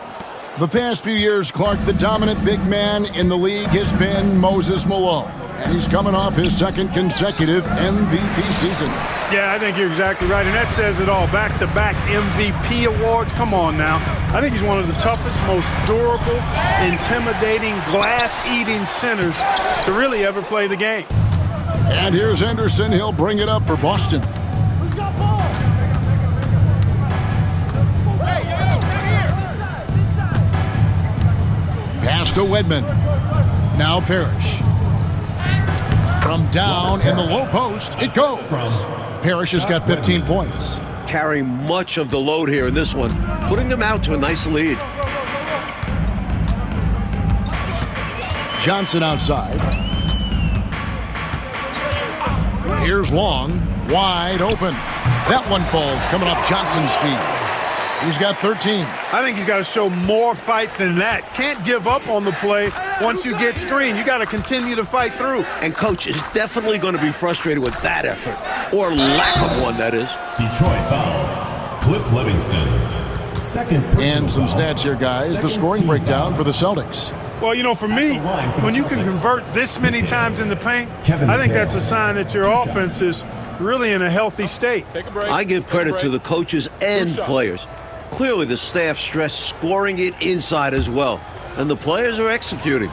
The past few years, Clark, the dominant big man in the league has been Moses Malone. And he's coming off his second consecutive MVP season. Yeah, I think you're exactly right. And that says it all. Back-to-back MVP awards. Come on now. I think he's one of the toughest, most durable, intimidating, glass-eating centers to really ever play the game. And here's Anderson. He'll bring it up for Boston. Who's got ball? Pass to Wedman. Now Parrish. From down in the low post, it goes. Parrish has got 15 points. Carrying much of the load here in this one, putting them out to a nice lead. Johnson outside. Here's Long, wide open. That one falls, coming off Johnson's feet. He's got 13. I think he's got to show more fight than that. Can't give up on the play once you get screened. You got to continue to fight through. And coach is definitely going to be frustrated with that effort, or lack of one, that is. Detroit foul. Cliff Livingston. Second. And some stats here, guys. The scoring breakdown for the Celtics. Well, you know, for me, when you can convert this many times in the paint, I think that's a sign that your offense is really in a healthy state. Take a break. I give credit to the coaches and players. Clearly, the staff stressed scoring it inside as well, and the players are executing.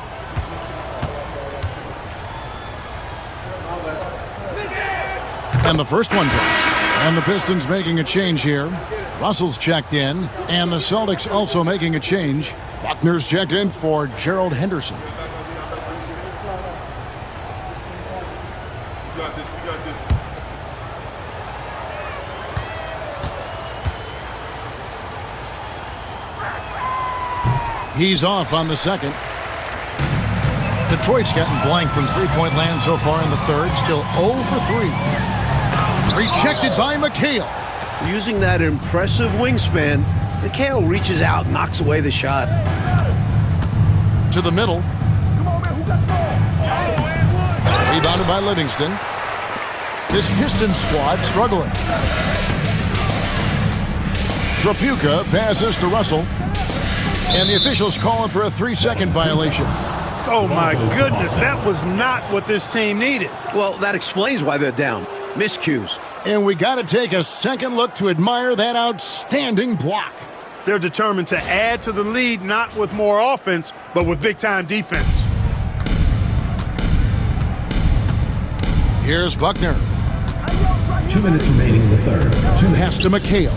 And the first one drops. And the Pistons making a change here. Russell's checked in, and the Celtics also making a change. Buckner's checked in for Gerald Henderson. He's off on the second. Detroit's gotten blank from three-point land so far in the third. Still 0 for 3. Rejected by McHale. Using that impressive wingspan, McHale reaches out, knocks away the shot. To the middle. Rebounded by Livingston. This Pistons squad struggling. Trapuka passes to Russell. And the officials calling for a 3-second violation. Oh, my goodness. That was not what this team needed. Well, that explains why they're down. Miscues. And we got to take a second look to admire that outstanding block. They're determined to add to the lead, not with more offense, but with big-time defense. Here's Buckner. 2 minutes remaining in the third. Pass to McHale.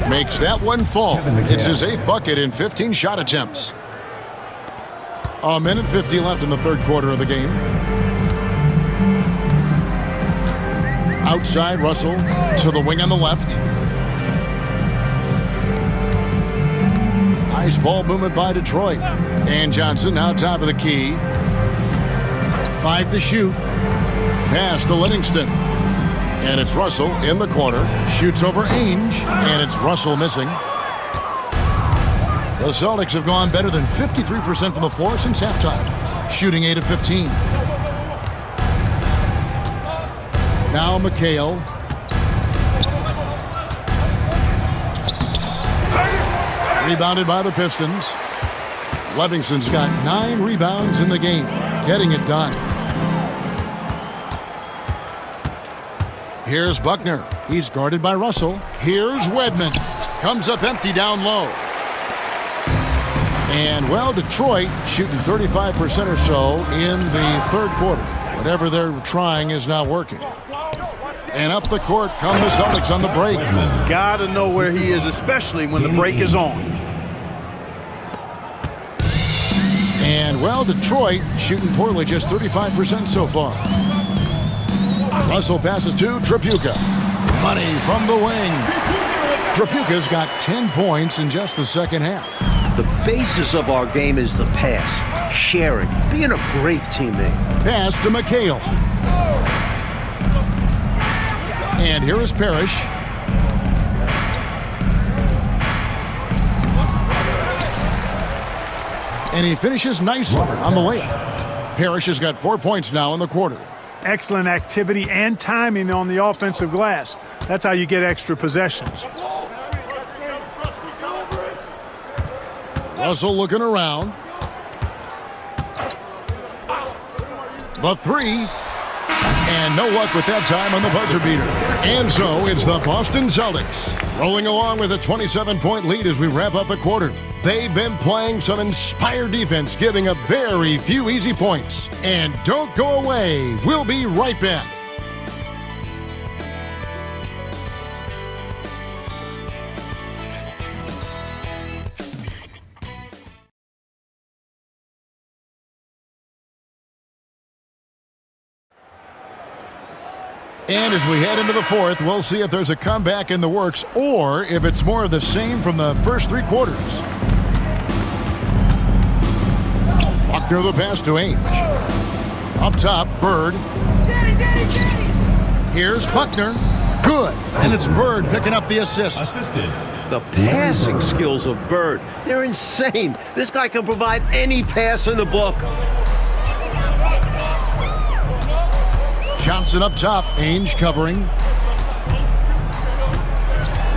Makes that one fall. It's his 8th bucket in 15 shot attempts. A minute 50 left in the third quarter of the game. Outside Russell to the wing on the left. Nice ball movement by Detroit. And Johnson now top of the key. 5 to shoot. Pass to Livingston. And it's Russell in the corner. Shoots over Ainge. And it's Russell missing. The Celtics have gone better than 53% from the floor since halftime. Shooting 8 of 15. Now McHale. Rebounded by the Pistons. Livingston's got 9 rebounds in the game. Getting it done. Here's Buckner. He's guarded by Russell. Here's Wedman. Comes up empty down low. And, well, Detroit shooting 35% or so in the third quarter. Whatever they're trying is not working. And up the court come the Celtics on the break. Gotta know where he is, especially when the break is on. And, well, Detroit shooting poorly, just 35% so far. Russell passes to Trapuka. Money from the wing. Trapuka's got 10 points in just the second half. The basis of our game is the pass, sharing, being a great teammate. Pass to McHale. And here is Parrish. And he finishes nicely on the layup. Parrish has got 4 points now in the quarter. Excellent activity and timing on the offensive glass. That's how you get extra possessions. Russell looking around. The three. And no luck with that time on the buzzer beater. And so it's the Boston Celtics rolling along with a 27-point lead as we wrap up the quarter. They've been playing some inspired defense, giving up very few easy points. And don't go away. We'll be right back. And as we head into the fourth, we'll see if there's a comeback in the works or if it's more of the same from the first 3 quarters. Buckner the pass to Ainge. Up top, Bird. Here's Buckner. Good. And it's Bird picking up the assist. Assisted. The passing skills of Bird, they're insane. This guy can provide any pass in the book. Johnson up top, Ainge covering.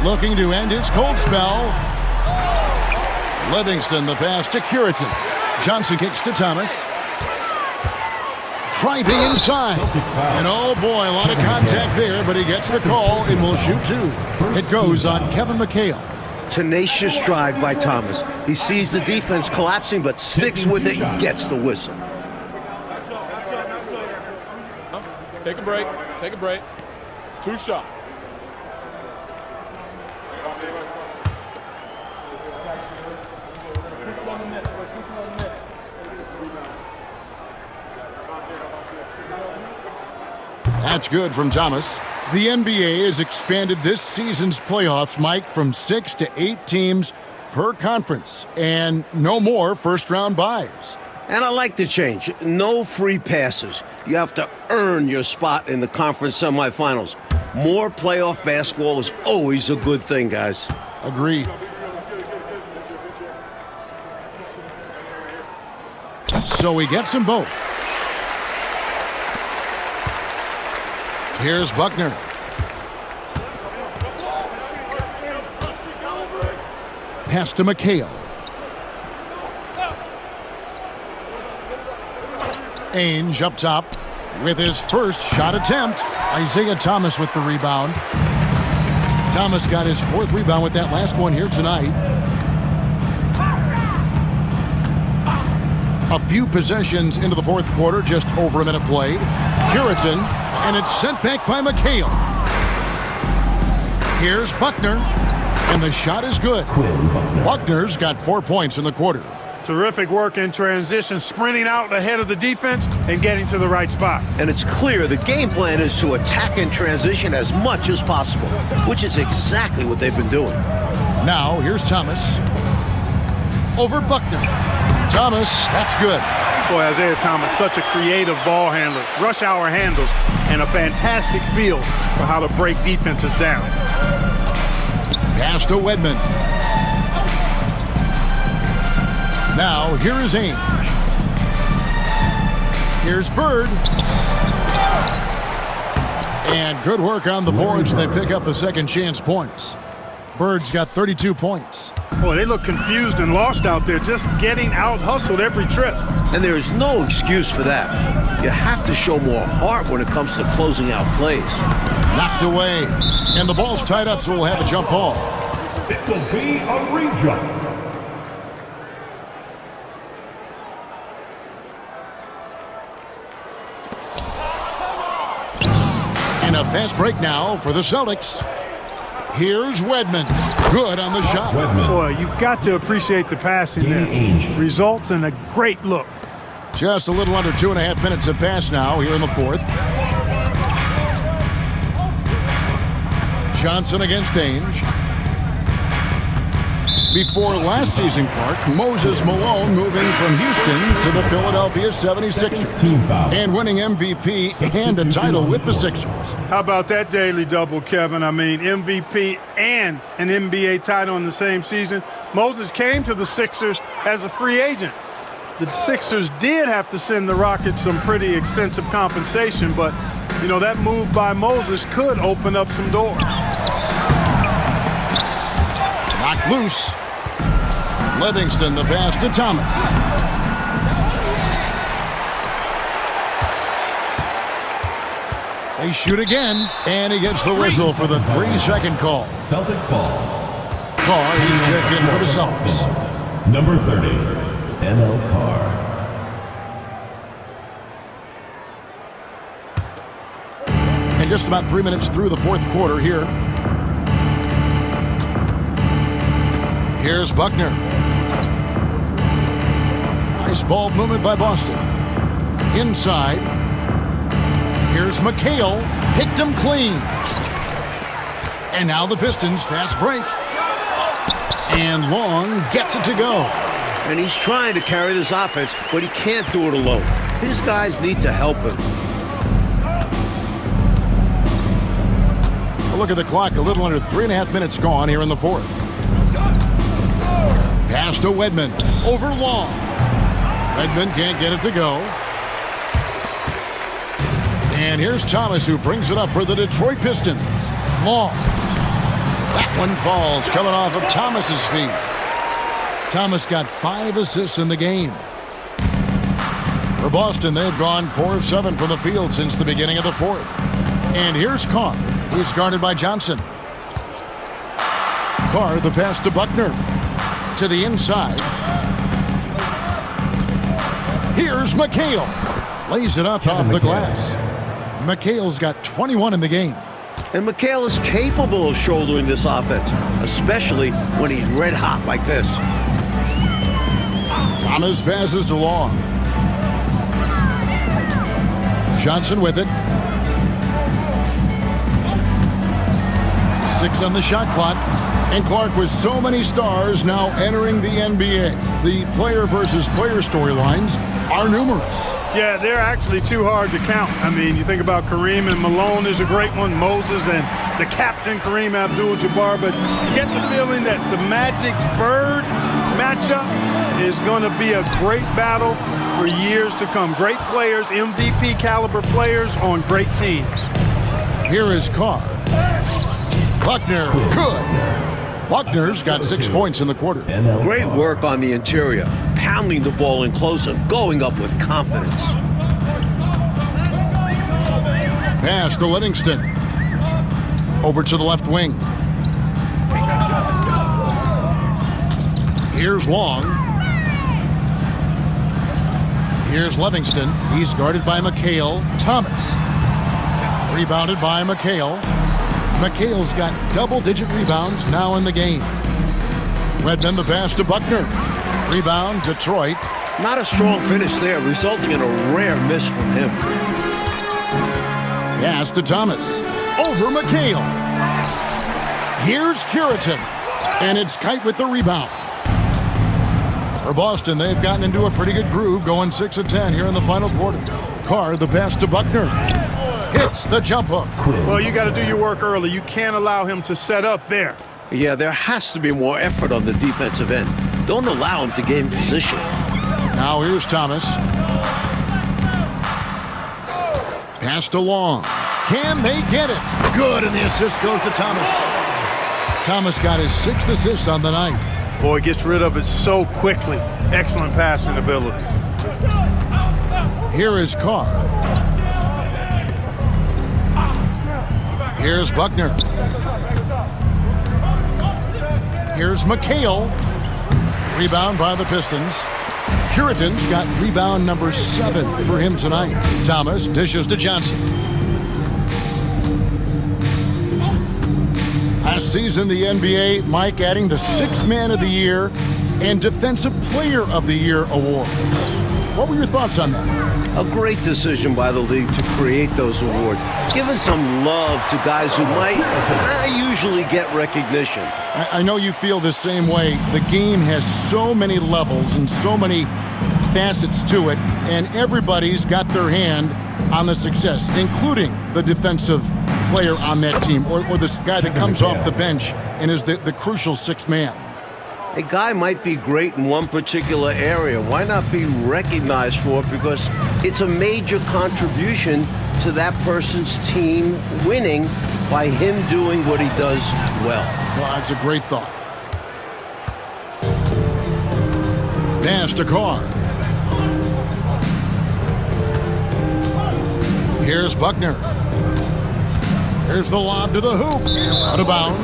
Looking to end his cold spell. Livingston the pass to Curitan. Johnson kicks to Thomas. Driving inside. And oh boy, a lot of contact there, but he gets the call and will shoot 2. It goes on Kevin McHale. Tenacious drive by Thomas. He sees the defense collapsing, but sticks with it and gets the whistle. Take a break. Take a break. 2 shots. That's good from Thomas. The NBA has expanded this season's playoffs, Mike, from 6 to 8 teams per conference, and no more first-round byes. And I like the change. No free passes. You have to earn your spot in the conference semifinals. More playoff basketball is always a good thing, guys. Agreed. So he gets them both. Here's Buckner. Pass to McHale. Ainge up top with his first shot attempt. Isaiah Thomas with the rebound. Thomas got his 4th rebound with that last one here tonight. A few possessions into the 4th quarter, just over a minute played. Curitan, and it's sent back by McHale. Here's Buckner, and the shot is good. Buckner's got 4 points in the quarter. Terrific work in transition, sprinting out ahead of the defense and getting to the right spot. And it's clear the game plan is to attack in transition as much as possible, which is exactly what they've been doing. Now, here's Thomas. Over Buckner. Thomas, that's good. Boy, Isaiah Thomas, such a creative ball handler. Rush hour handles and a fantastic feel for how to break defenses down. Pass to Wedman. Now, here is Ainge. Here's Bird. And good work on the boards. They pick up the second chance points. Bird's got 32 points. Boy, they look confused and lost out there, just getting out-hustled every trip. And there is no excuse for that. You have to show more heart when it comes to closing out plays. Knocked away. And the ball's tied up, so we'll have a jump ball. It will be a re-jump. And a fast break now for the Celtics. Here's Wedman. Good on the shot. Boy, you've got to appreciate the passing there. Results in a great look. Just a little under 2.5 minutes have passed now here in the 4th. Johnson against Ainge. Before last season, Clark, Moses Malone moving from Houston to the Philadelphia 76ers Team foul. and winning MVP and a title with the Sixers. How about that daily double, Kevin? I mean, MVP and an NBA title in the same season. Moses came to the Sixers as a free agent. The Sixers did have to send the Rockets some pretty extensive compensation, but, you know, that move by Moses could open up some doors. Knocked loose. Livingston, the pass to Thomas. They shoot again, and he gets the whistle for the 3-second call. Celtics ball. Carr, he's checked in for the Celtics. Number 30, NL Carr. And just about 3 minutes through the fourth quarter here. Here's Buckner. Nice ball movement by Boston. Inside. Here's McHale. Picked him clean. And now the Pistons fast break. And Long gets it to go. And he's trying to carry this offense, but he can't do it alone. His guys need to help him. A look at the clock. A little under 3.5 minutes gone here in the fourth. Pass to Wedman. Over Long. Redmond can't get it to go. And here's Thomas, who brings it up for the Detroit Pistons. Long. That one falls, coming off of Thomas's feet. Thomas got 5 assists in the game. For Boston, they've gone 4 of 7 from the field since the beginning of the fourth. And here's Carr, who's guarded by Johnson. Carr, the pass to Buckner. To the inside. Here's McHale. Lays it up off the glass. McHale's got 21 in the game. And McHale is capable of shouldering this offense, especially when he's red hot like this. Thomas passes to Long. Johnson with it. 6 on the shot clock. And Clark, with so many stars now entering the NBA, the player versus player storylines are numerous. Yeah, they're actually too hard to count. I mean, you think about Kareem and Malone is a great one, Moses and the captain Kareem Abdul-Jabbar, but you get the feeling that the Magic Bird matchup is going to be a great battle for years to come. Great players, MVP caliber players on great teams. Here is Carr. Buckner, good. Buckner's got 6 points in the quarter. Great work on the interior, pounding the ball in close and going up with confidence. Pass to Livingston. Over to the left wing. Here's Long. Here's Livingston. He's guarded by McHale. Thomas. Rebounded by McHale. McHale's got double-digit rebounds now in the game. Redmond, the pass to Buckner. Rebound, Detroit. Not a strong finish there, resulting in a rare miss from him. Pass to Thomas. Over McHale. Here's Curitin. And it's Kite with the rebound. For Boston, they've gotten into a pretty good groove, going 6 of 10 here in the final quarter. Carr, the pass to Buckner. Hits the jump hook. Well, you got to do your work early. You can't allow him to set up there. Yeah, there has to be more effort on the defensive end. Don't allow him to gain position. Now here's Thomas. Pass to Long. Can they get it? Good, and the assist goes to Thomas. Thomas got his 6th assist on the night. Boy, gets rid of it so quickly. Excellent passing ability. Here is Carr. Here's Buckner. Here's McHale. Rebound by the Pistons. Curitin's got rebound number 7 for him tonight. Thomas dishes to Johnson. Last season, the NBA, Mike, adding the 6th Man of the Year and Defensive Player of the Year award. What were your thoughts on that? A great decision by the league to create those awards, giving some love to guys who might not usually get recognition. I know you feel the same way. The game has so many levels and so many facets to it, and everybody's got their hand on the success, including the defensive player on that team, or this guy that comes off the bench and is the crucial sixth man. A guy might be great in one particular area. Why not be recognized for it? Because it's a major contribution to that person's team winning by him doing what he does well. Well, that's a great thought. Pass to Carr. Here's Buckner. Here's the lob to the hoop. Out of bounds.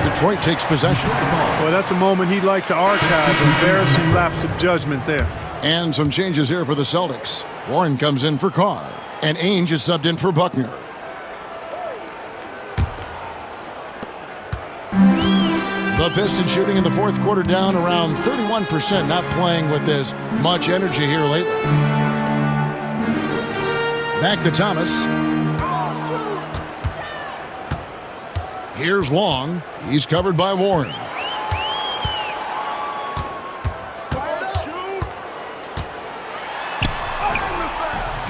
Detroit takes possession. Well, that's a moment he'd like to archive. Embarrassing lapse of judgment there. And some changes here for the Celtics. Warren comes in for Carr. And Ainge is subbed in for Buckner. The Pistons shooting in the fourth quarter down around 31%, not playing with as much energy here lately. Back to Thomas. Here's Long. He's covered by Warren.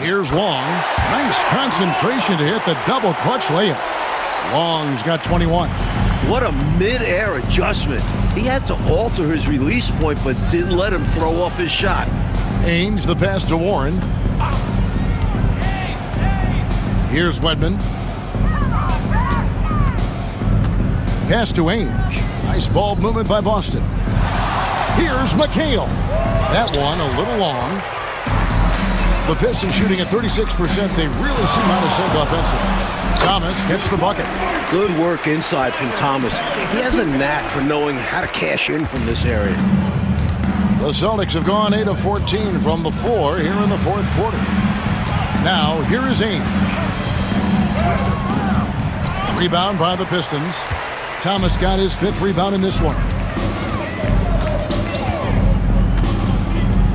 Here's Long. Nice concentration to hit the double clutch layup. Long's got 21. What a mid-air adjustment. He had to alter his release point, but didn't let him throw off his shot. Ainge, the pass to Warren. Here's Wedman. Pass to Ainge. Nice ball movement by Boston. Here's McHale. That one a little long. The Pistons shooting at 36%. They really seem out of sync offensively. Thomas gets the bucket. Good work inside from Thomas. He has a knack for knowing how to cash in from this area. The Celtics have gone 8 of 14 from the floor here in the fourth quarter. Now, here is Ainge. Rebound by the Pistons. Thomas got his fifth rebound in this one.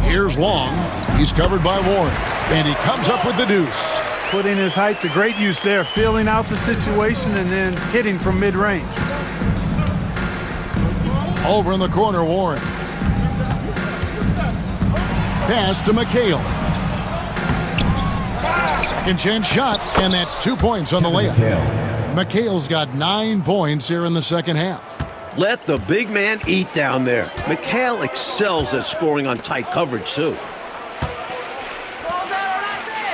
Here's Long. He's covered by Warren. And he comes up with the deuce. Putting his height to great use there, feeling out the situation and then hitting from mid-range. Over in the corner, Warren. Pass to McHale. Second chance shot, and that's 2 points on the layup. McHale's got 9 points here in the second half. Let the big man eat down there. McHale excels at scoring on tight coverage, too.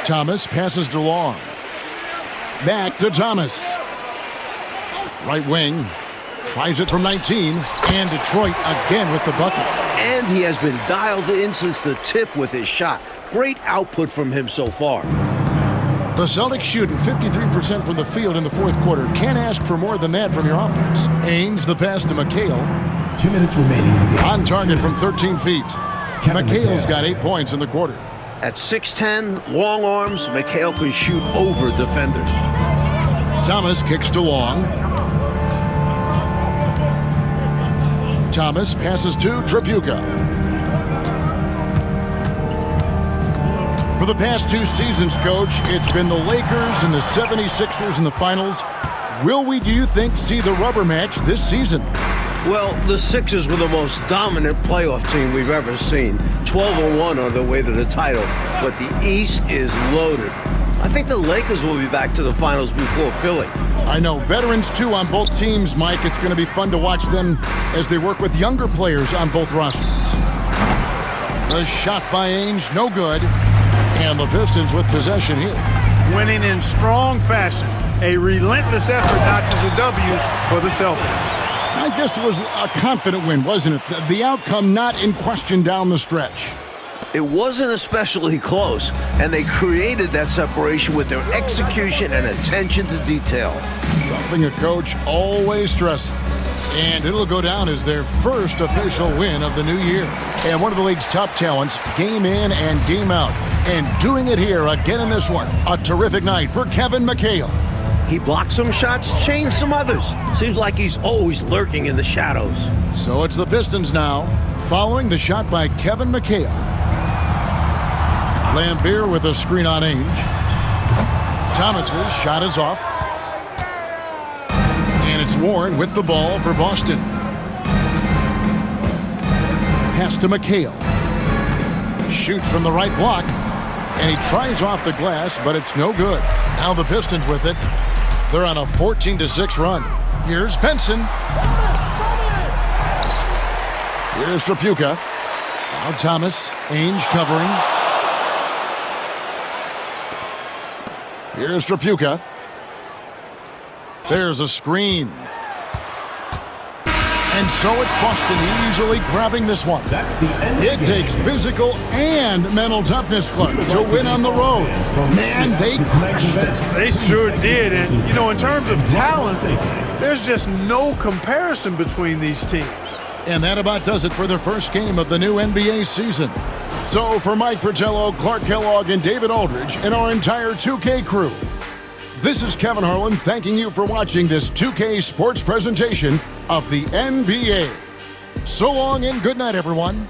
Thomas passes to Long. Back to Thomas. Right wing. Tries it from 19. And Detroit again with the bucket. And he has been dialed in since the tip with his shot. Great output from him so far. The Celtics shooting 53% from the field in the fourth quarter. Can't ask for more than that from your offense. Ainge, the pass to McHale. 2 minutes remaining. On target from 13 feet. McHale's got 8 points in the quarter. At 6'10", long arms, McHale can shoot over defenders. Thomas kicks to Long. Thomas passes to Tripucka. For the past 2 seasons, Coach, it's been the Lakers and the 76ers in the finals. Will we, do you think, see the rubber match this season? Well, the Sixers were the most dominant playoff team we've ever seen. 12-1 on their way to the title, but the East is loaded. I think the Lakers will be back to the finals before Philly. I know. Veterans, too, on both teams, Mike. It's going to be fun to watch them as they work with younger players on both rosters. The shot by Ainge, no good. And the Pistons with possession here. Winning in strong fashion. A relentless effort notches a W for the Celtics. I guess it was a confident win, wasn't it? The outcome not in question down the stretch. It wasn't especially close, and they created that separation with their execution and attention to detail. Something a coach always stresses. And it'll go down as their first official win of the new year. And one of the league's top talents, game in and game out. And doing it here again in this one. A terrific night for Kevin McHale. He blocked some shots, changed some others. Seems like he's always lurking in the shadows. So it's the Pistons now, following the shot by Kevin McHale. Lambeer with a screen on Ainge. Thomas's shot is off. And it's Warren with the ball for Boston. Pass to McHale. Shoots from the right block. And he tries off the glass, but it's no good. Now the Pistons with it. They're on a 14-6 run. Here's Benson. Here's Trapuka. Now Thomas. Ainge covering. Here's Trapuka. There's a screen. And so it's Boston easily grabbing this one. That's the end. It takes physical and mental toughness, Clark, to win on the road. Man, they crushed it. They sure did. And, you know, in terms of talent, there's just no comparison between these teams. And that about does it for the first game of the new NBA season. So for Mike Fratello, Clark Kellogg, and David Aldridge, and our entire 2K crew, this is Kevin Harlan thanking you for watching this 2K sports presentation of the NBA. So long and good night, everyone.